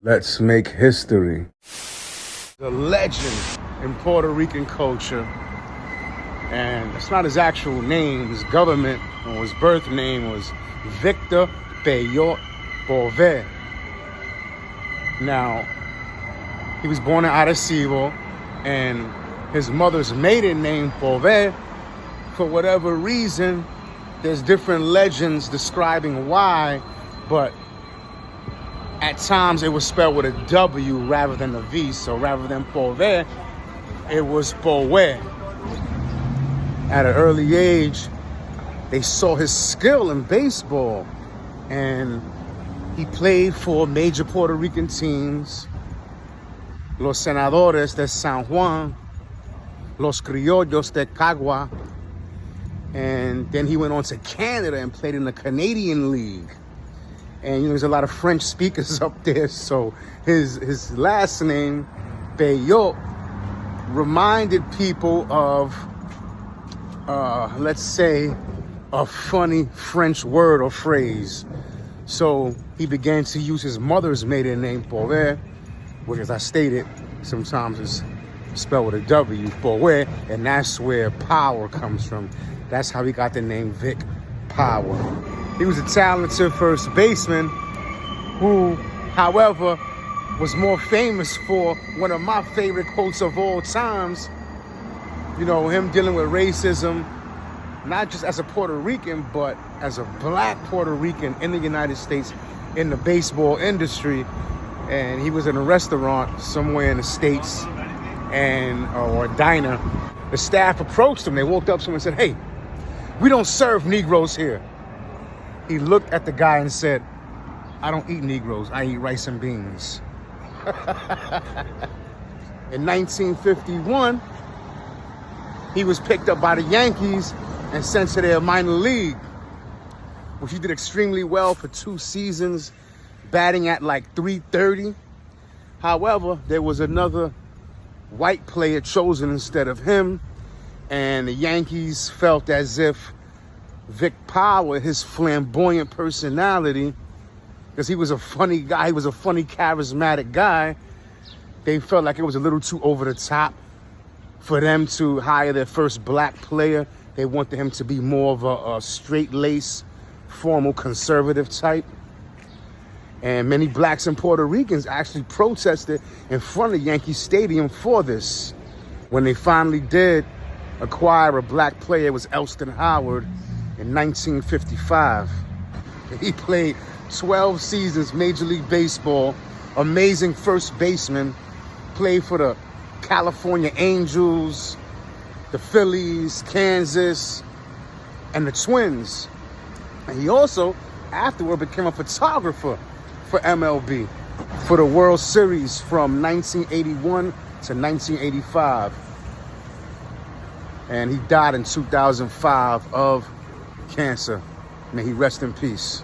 Let's make history. The legend in Puerto Rican culture, and it's not his actual name, his government or his birth name was Victor Powe. Now, he was born in Arecibo, and his mother's maiden name, Powe, for whatever reason, there's different legends describing why, but at times it was spelled with a W rather than a V. So rather than Powe, it was Powe. At an early age, they saw his skill in baseball, and he played for major Puerto Rican teams, Los Senadores de San Juan, Los Criollos de Cagua, and then he went on to Canada and played in the Canadian League. And there's a lot of French speakers up there, so his last name, Powe, reminded people of, let's say, a funny French word or phrase. So he began to use his mother's maiden name, Powe, which, as I stated, sometimes is spelled with a W, Powe, and that's where power comes from. That's how he got the name Vic Power. He was a talented first baseman who, however, was more famous for one of my favorite quotes of all times. Him dealing with racism, not just as a Puerto Rican, but as a black Puerto Rican in the United States in the baseball industry. And he was in a restaurant somewhere in the States, or a diner. The staff approached him. They walked up to him and said, "Hey, we don't serve Negroes here." He looked at the guy and said, "I don't eat Negroes, I eat rice and beans." In 1951, he was picked up by the Yankees and sent to their minor league, which he did extremely well for 2 seasons, batting at like .330. However, there was another white player chosen instead of him, and the Yankees felt as if Vic Powe, his flamboyant personality, because he was a funny guy, he was a funny, charismatic guy, they felt like it was a little too over the top for them to hire their first black player. They wanted him to be more of a straight-laced, formal, conservative type. And many blacks and Puerto Ricans actually protested in front of Yankee Stadium for this. When they finally did acquire a black player, it was Elston Howard in 1955. He played 12 seasons Major League Baseball, amazing first baseman, played for the California Angels, the Phillies, Kansas, and the Twins. And he also, afterward, became a photographer for MLB, for the World Series from 1981 to 1985. And he died in 2005 of cancer. May he rest in peace.